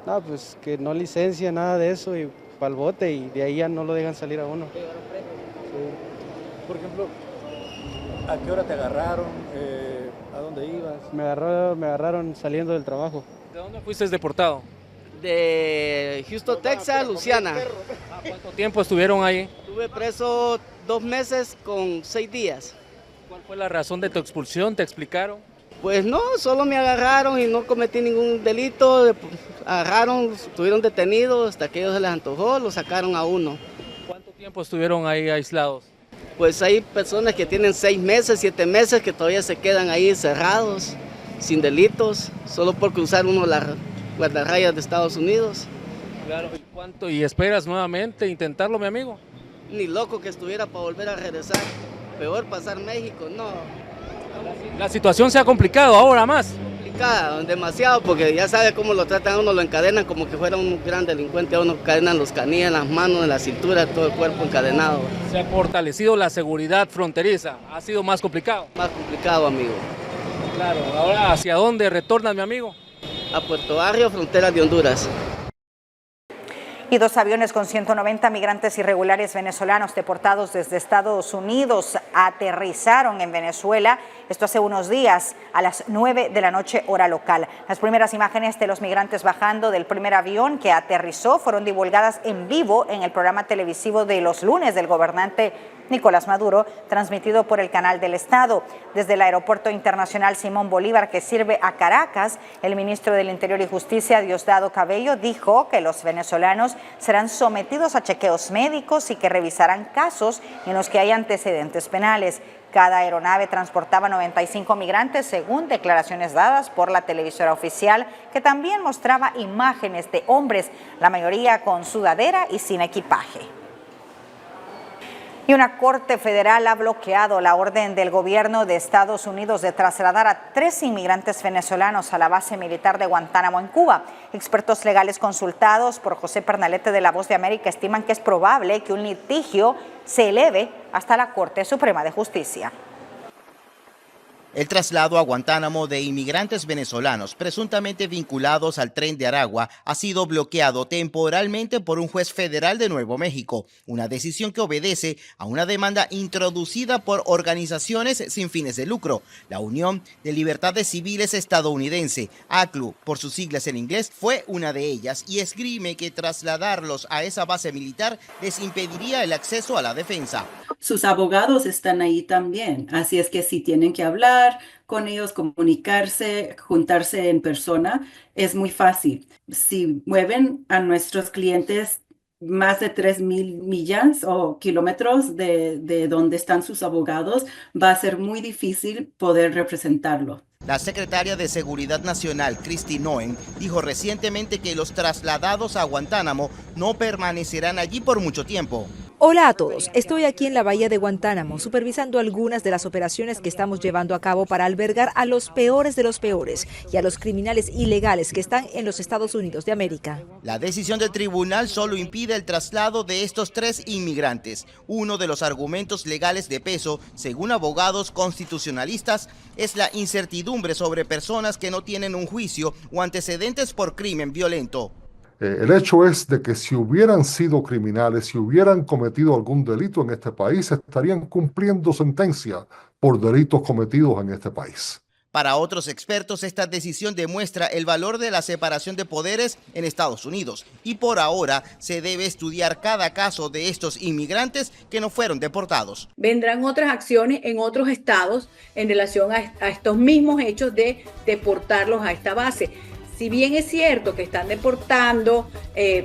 No, pues que no licencia, nada de eso y para el bote y de ahí ya no lo dejan salir a uno. ¿Te llevaron preso? Sí. Por ejemplo, ¿a qué hora te agarraron? ¿A dónde ibas? Me agarraron saliendo del trabajo. ¿De dónde fuiste deportado? De Houston, Texas, Luciana. ¿Cuánto tiempo estuvieron ahí? Estuve preso 2 meses con 6 días. ¿Cuál fue la razón de tu expulsión? ¿Te explicaron? Pues no, solo me agarraron y no cometí ningún delito. Agarraron, estuvieron detenidos hasta que ellos se les antojó, lo sacaron a uno. ¿Cuánto tiempo estuvieron ahí aislados? Pues hay personas que tienen 6 meses, 7 meses que todavía se quedan ahí encerrados, sin delitos, solo por cruzar uno las guardarrayas de Estados Unidos. Claro, ¿y cuánto? ¿Y esperas nuevamente intentarlo, mi amigo? Ni loco que estuviera para volver a regresar. Peor pasar México, no. La situación se ha complicado ahora más. complicada, demasiado, porque ya sabe cómo lo tratan a uno, lo encadenan como que fuera un gran delincuente, a uno encadenan los canillas en las manos, en la cintura, todo el cuerpo encadenado. ¿Se ha fortalecido la seguridad fronteriza? ¿Ha sido más complicado? Más complicado, amigo. Claro, ahora ¿hacia dónde retorna mi amigo? A Puerto Barrio, frontera de Honduras. Y 2 aviones con 190 migrantes irregulares venezolanos deportados desde Estados Unidos aterrizaron en Venezuela, esto hace unos días, a las 9 de la noche hora local. Las primeras imágenes de los migrantes bajando del primer avión que aterrizó fueron divulgadas en vivo en el programa televisivo de los lunes del gobernante Nicolás Maduro, transmitido por el canal del Estado. Desde el Aeropuerto Internacional Simón Bolívar, que sirve a Caracas, el ministro del Interior y Justicia, Diosdado Cabello, dijo que los venezolanos serán sometidos a chequeos médicos y que revisarán casos en los que hay antecedentes penales. Cada aeronave transportaba 95 migrantes, según declaraciones dadas por la televisora oficial, que también mostraba imágenes de hombres, la mayoría con sudadera y sin equipaje. Y una corte federal ha bloqueado la orden del gobierno de Estados Unidos de trasladar a 3 inmigrantes venezolanos a la base militar de Guantánamo en Cuba. Expertos legales consultados por José Pernalete de La Voz de América estiman que es probable que un litigio se eleve hasta la Corte Suprema de Justicia. El traslado a Guantánamo de inmigrantes venezolanos presuntamente vinculados al Tren de Aragua ha sido bloqueado temporalmente por un juez federal de Nuevo México, una decisión que obedece a una demanda introducida por organizaciones sin fines de lucro. La Unión de Libertades Civiles Estadounidense, ACLU por sus siglas en inglés, fue una de ellas y esgrime que trasladarlos a esa base militar les impediría el acceso a la defensa. Sus abogados están ahí también, así es que si tienen que hablar con ellos, comunicarse, juntarse en persona, es muy fácil. Si mueven a nuestros clientes más de 3,000 millas o kilómetros de donde están sus abogados, va a ser muy difícil poder representarlo. La secretaria de Seguridad Nacional, Kristi Noem, dijo recientemente que los trasladados a Guantánamo no permanecerán allí por mucho tiempo. Hola a todos, estoy aquí en la bahía de Guantánamo supervisando algunas de las operaciones que estamos llevando a cabo para albergar a los peores de los peores y a los criminales ilegales que están en los Estados Unidos de América. La decisión del tribunal solo impide el traslado de estos 3 inmigrantes. Uno de los argumentos legales de peso, según abogados constitucionalistas, es la incertidumbre sobre personas que no tienen un juicio o antecedentes por crimen violento. El hecho es de que si hubieran sido criminales, si hubieran cometido algún delito en este país, estarían cumpliendo sentencia por delitos cometidos en este país. Para otros expertos, esta decisión demuestra el valor de la separación de poderes en Estados Unidos y por ahora se debe estudiar cada caso de estos inmigrantes que no fueron deportados. Vendrán otras acciones en otros estados en relación a estos mismos hechos de deportarlos a esta base. Si bien es cierto que están deportando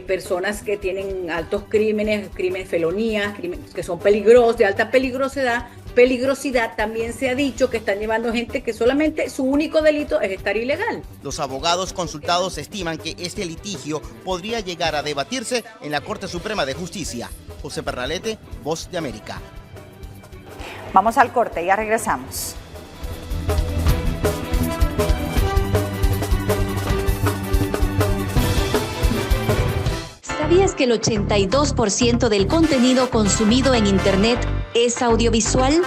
personas que tienen altos crímenes, felonías, crímenes que son peligrosos, de alta peligrosidad, también se ha dicho que están llevando gente que solamente su único delito es estar ilegal. Los abogados consultados estiman que este litigio podría llegar a debatirse en la Corte Suprema de Justicia. José Pernalete, Voz de América. Vamos al corte, ya regresamos. ¿Sabías que el 82% del contenido consumido en Internet es audiovisual?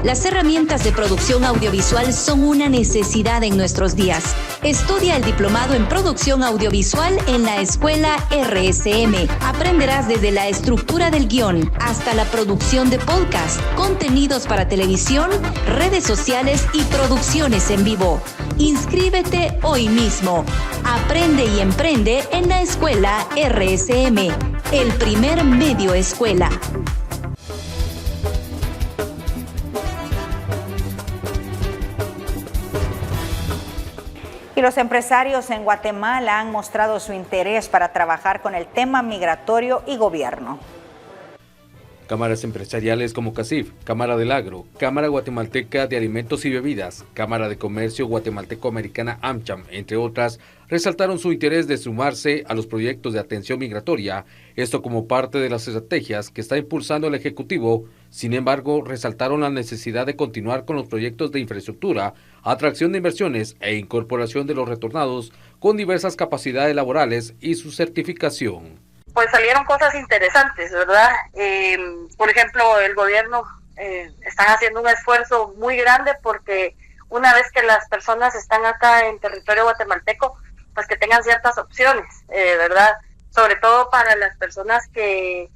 Las herramientas de producción audiovisual son una necesidad en nuestros días. Estudia el diplomado en producción audiovisual en la escuela RSM. Aprenderás desde la estructura del guión hasta la producción de podcast, contenidos para televisión, redes sociales y producciones en vivo. Inscríbete hoy mismo. Aprende y emprende en la escuela RSM, el primer medio escuela. Y los empresarios en Guatemala han mostrado su interés para trabajar con el tema migratorio y gobierno. Cámaras empresariales como CACIF, Cámara del Agro, Cámara Guatemalteca de Alimentos y Bebidas, Cámara de Comercio Guatemalteco-Americana AmCham, entre otras, resaltaron su interés de sumarse a los proyectos de atención migratoria, esto como parte de las estrategias que está impulsando el Ejecutivo. Sin embargo, resaltaron la necesidad de continuar con los proyectos de infraestructura, atracción de inversiones e incorporación de los retornados con diversas capacidades laborales y su certificación. Pues salieron cosas interesantes, ¿verdad? Por ejemplo, el gobierno están haciendo un esfuerzo muy grande porque una vez que las personas están acá en territorio guatemalteco, pues que tengan ciertas opciones, ¿verdad? Sobre todo para las personas que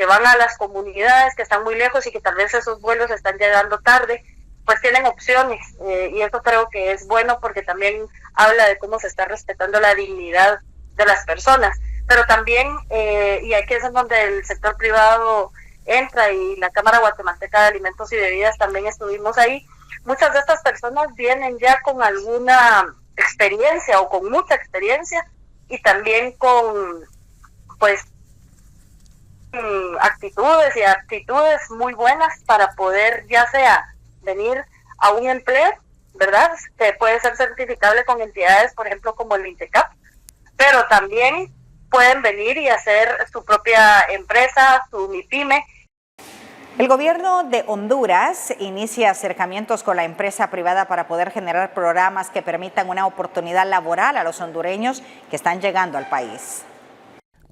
van a las comunidades que están muy lejos y que tal vez esos vuelos están llegando tarde, pues tienen opciones, y eso creo que es bueno porque también habla de cómo se está respetando la dignidad de las personas. Pero también, y aquí es en donde el sector privado entra y la Cámara Guatemalteca de Alimentos y Bebidas también estuvimos ahí, muchas de estas personas vienen ya con alguna experiencia o con mucha experiencia y también con, pues, actitudes y aptitudes muy buenas para poder ya sea venir a un empleo, ¿verdad? Que puede ser certificable con entidades, por ejemplo, como el INTECAP, pero también pueden venir y hacer su propia empresa, su MIPYME. El gobierno de Honduras inicia acercamientos con la empresa privada para poder generar programas que permitan una oportunidad laboral a los hondureños que están llegando al país.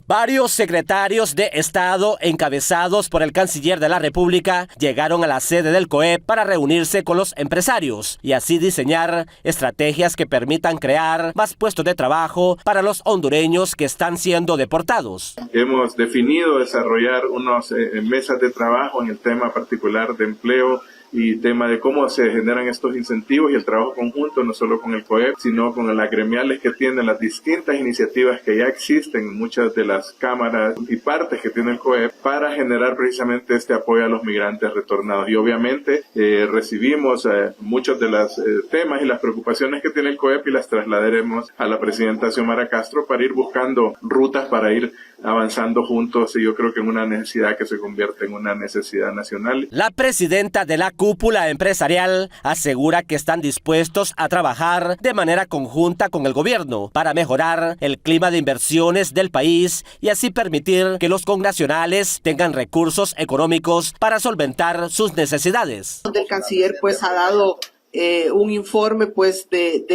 Varios secretarios de Estado encabezados por el canciller de la República llegaron a la sede del COEP para reunirse con los empresarios y así diseñar estrategias que permitan crear más puestos de trabajo para los hondureños que están siendo deportados. Hemos definido desarrollar unas mesas de trabajo en el tema particular de empleo y tema de cómo se generan estos incentivos y el trabajo conjunto, no solo con el COEP, sino con las gremiales que tienen las distintas iniciativas que ya existen en muchas de las cámaras y partes que tiene el COEP para generar precisamente este apoyo a los migrantes retornados. Y obviamente recibimos muchos de los temas y las preocupaciones que tiene el COEP y las trasladaremos a la presidenta Xiomara Castro para ir buscando rutas para ir avanzando juntos, y yo creo que en una necesidad que se convierte en una necesidad nacional. La presidenta de la cúpula empresarial asegura que están dispuestos a trabajar de manera conjunta con el gobierno para mejorar el clima de inversiones del país y así permitir que los connacionales tengan recursos económicos para solventar sus necesidades. El canciller pues ha dado un informe pues de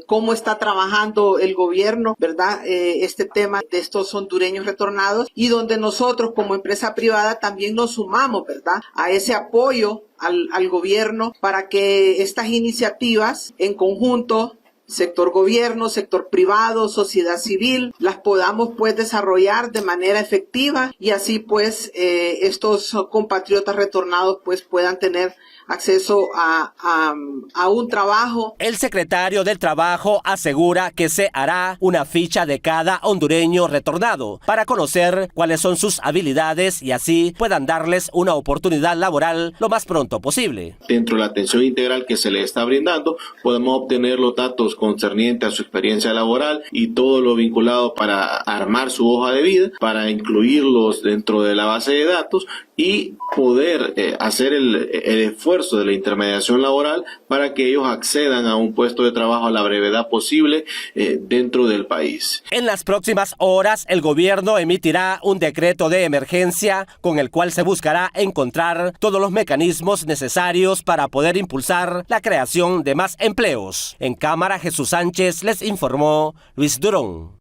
cómo está trabajando el gobierno, ¿verdad? Este tema de estos hondureños retornados, y donde nosotros como empresa privada también nos sumamos, ¿verdad?, a ese apoyo al gobierno para que estas iniciativas en conjunto, sector gobierno, sector privado, sociedad civil, las podamos pues desarrollar de manera efectiva y así pues estos compatriotas retornados pues puedan tener acceso a un trabajo. El secretario del Trabajo asegura que se hará una ficha de cada hondureño retornado para conocer cuáles son sus habilidades y así puedan darles una oportunidad laboral lo más pronto posible. Dentro de la atención integral que se le está brindando, podemos obtener los datos concernientes a su experiencia laboral y todo lo vinculado para armar su hoja de vida, para incluirlos dentro de la base de datos y poder hacer el esfuerzo de la intermediación laboral para que ellos accedan a un puesto de trabajo a la brevedad posible dentro del país. En las próximas horas, el gobierno emitirá un decreto de emergencia con el cual se buscará encontrar todos los mecanismos necesarios para poder impulsar la creación de más empleos. En Cámara, Jesús Sánchez les informó Luis Durón.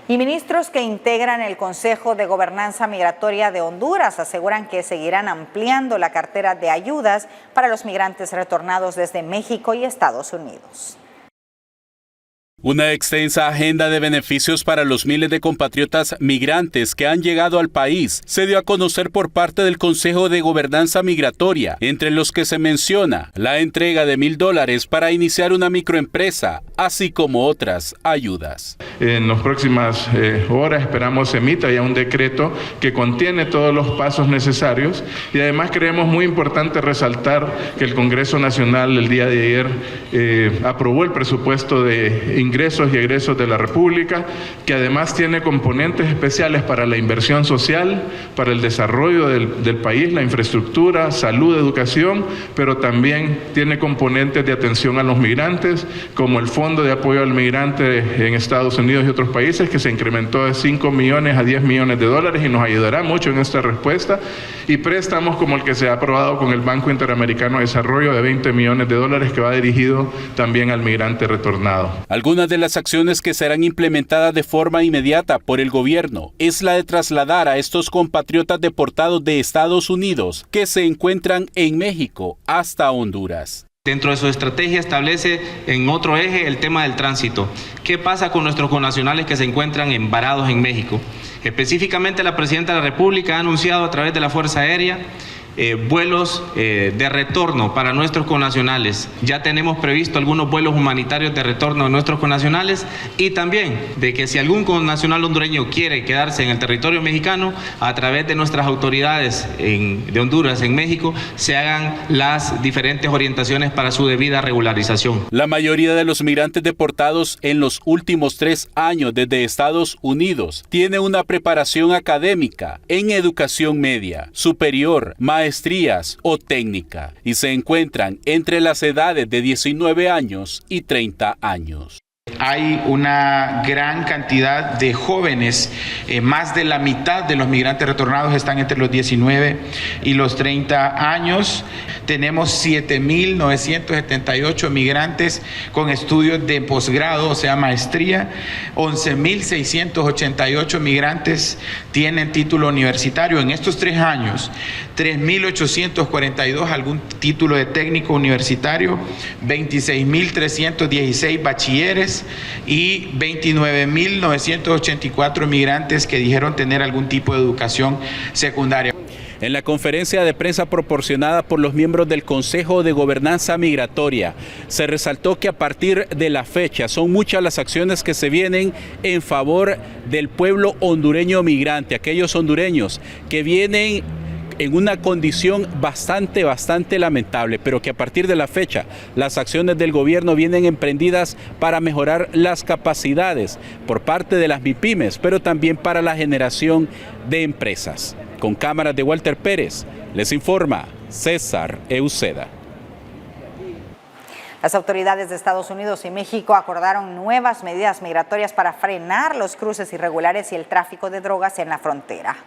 Y ministros que integran el Consejo de Gobernanza Migratoria de Honduras aseguran que seguirán ampliando la cartera de ayudas para los migrantes retornados desde México y Estados Unidos. Una extensa agenda de beneficios para los miles de compatriotas migrantes que han llegado al país se dio a conocer por parte del Consejo de Gobernanza Migratoria, entre los que se menciona la entrega de $1,000 para iniciar una microempresa, así como otras ayudas. En las próximas horas esperamos se emita ya un decreto que contiene todos los pasos necesarios y además creemos muy importante resaltar que el Congreso Nacional el día de ayer aprobó el presupuesto de ingresos ingresos y egresos de la República, que además tiene componentes especiales para la inversión social, para el desarrollo del país, la infraestructura, salud, educación, pero también tiene componentes de atención a los migrantes, como el Fondo de Apoyo al Migrante en Estados Unidos y otros países, que se incrementó de 5 millones a 10 millones de dólares y nos ayudará mucho en esta respuesta, y préstamos como el que se ha aprobado con el Banco Interamericano de Desarrollo de 20 millones de dólares, que va dirigido también al migrante retornado. Algunas de las acciones que serán implementadas de forma inmediata por el gobierno es la de trasladar a estos compatriotas deportados de Estados Unidos que se encuentran en México hasta Honduras. Dentro de su estrategia establece en otro eje el tema del tránsito. ¿Qué pasa con nuestros connacionales que se encuentran varados en México? Específicamente, la Presidenta de la República ha anunciado a través de la Fuerza Aérea vuelos de retorno para nuestros connacionales. Ya tenemos previsto algunos vuelos humanitarios de retorno de nuestros connacionales, y también de que si algún connacional hondureño quiere quedarse en el territorio mexicano, a través de nuestras autoridades de Honduras en México, se hagan las diferentes orientaciones para su debida regularización. La mayoría de los migrantes deportados en los últimos 3 años desde Estados Unidos tiene una preparación académica en educación media, superior, maestrías o técnica, y se encuentran entre las edades de 19 años y 30 años. Hay una gran cantidad de jóvenes, más de la mitad de los migrantes retornados están entre los 19 y los 30 años. Tenemos 7.978 migrantes con estudios de posgrado, o sea, maestría. 11.688 migrantes tienen título universitario. En estos 3 años, 3.842 algún título de técnico universitario, 26.316 bachilleres y 29.984 migrantes que dijeron tener algún tipo de educación secundaria. En la conferencia de prensa proporcionada por los miembros del Consejo de Gobernanza Migratoria, se resaltó que a partir de la fecha son muchas las acciones que se vienen en favor del pueblo hondureño migrante, aquellos hondureños que vienen en una condición bastante lamentable, pero que a partir de la fecha las acciones del gobierno vienen emprendidas para mejorar las capacidades por parte de las MIPYMES, pero también para la generación de empresas. Con cámaras de Walter Pérez, les informa César Euceda. Las autoridades de Estados Unidos y México acordaron nuevas medidas migratorias para frenar los cruces irregulares y el tráfico de drogas en la frontera.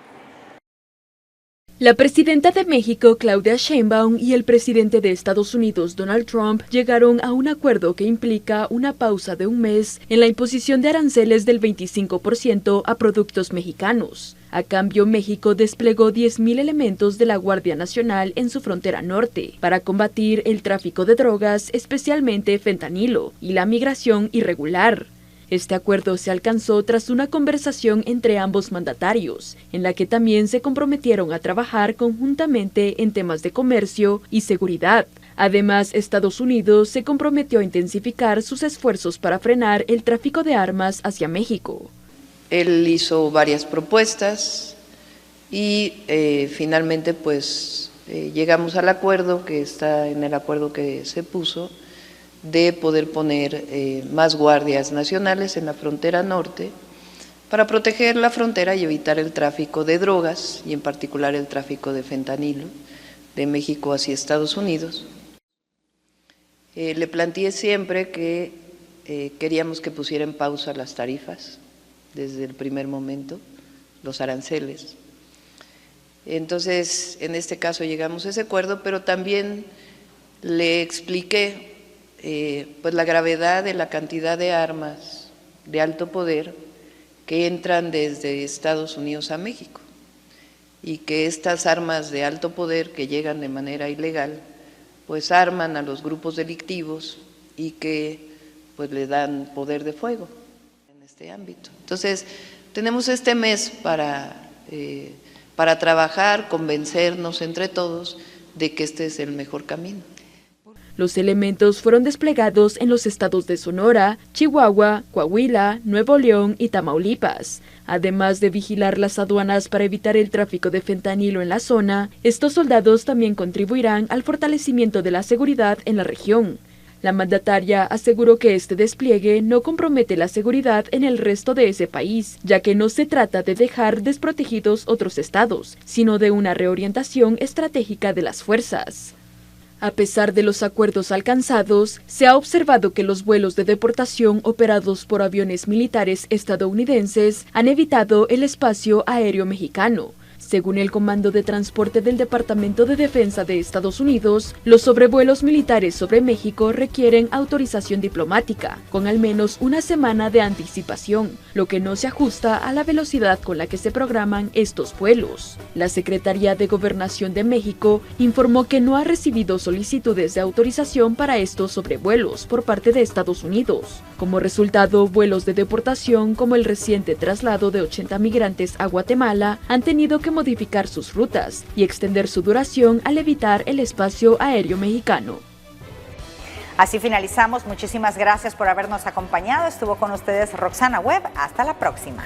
La presidenta de México, Claudia Sheinbaum, y el presidente de Estados Unidos, Donald Trump, llegaron a un acuerdo que implica una pausa de 1 mes en la imposición de aranceles del 25% a productos mexicanos. A cambio, México desplegó 10.000 elementos de la Guardia Nacional en su frontera norte para combatir el tráfico de drogas, especialmente fentanilo, y la migración irregular. Este acuerdo se alcanzó tras una conversación entre ambos mandatarios, en la que también se comprometieron a trabajar conjuntamente en temas de comercio y seguridad. Además, Estados Unidos se comprometió a intensificar sus esfuerzos para frenar el tráfico de armas hacia México. Él hizo varias propuestas y finalmente llegamos al acuerdo, que está en el acuerdo que se puso, de poder poner más guardias nacionales en la frontera norte para proteger la frontera y evitar el tráfico de drogas, y en particular el tráfico de fentanilo de México hacia Estados Unidos. Le planteé siempre que queríamos que pusiera en pausa las tarifas desde el primer momento, los aranceles. Entonces, en este caso llegamos a ese acuerdo, pero también le expliqué la gravedad de la cantidad de armas de alto poder que entran desde Estados Unidos a México, y que estas armas de alto poder que llegan de manera ilegal arman a los grupos delictivos y que le dan poder de fuego en este ámbito. Entonces, tenemos este mes para trabajar, convencernos entre todos de que este es el mejor camino. Los elementos fueron desplegados en los estados de Sonora, Chihuahua, Coahuila, Nuevo León y Tamaulipas. Además de vigilar las aduanas para evitar el tráfico de fentanilo en la zona, estos soldados también contribuirán al fortalecimiento de la seguridad en la región. La mandataria aseguró que este despliegue no compromete la seguridad en el resto de ese país, ya que no se trata de dejar desprotegidos otros estados, sino de una reorientación estratégica de las fuerzas. A pesar de los acuerdos alcanzados, se ha observado que los vuelos de deportación operados por aviones militares estadounidenses han evitado el espacio aéreo mexicano. Según el Comando de Transporte del Departamento de Defensa de Estados Unidos, los sobrevuelos militares sobre México requieren autorización diplomática, con al menos una semana de anticipación, lo que no se ajusta a la velocidad con la que se programan estos vuelos. La Secretaría de Gobernación de México informó que no ha recibido solicitudes de autorización para estos sobrevuelos por parte de Estados Unidos. Como resultado, vuelos de deportación como el reciente traslado de 80 migrantes a Guatemala han tenido que modificar sus rutas y extender su duración al evitar el espacio aéreo mexicano. Así finalizamos. Muchísimas gracias por habernos acompañado. Estuvo con ustedes Roxana Webb. Hasta la próxima.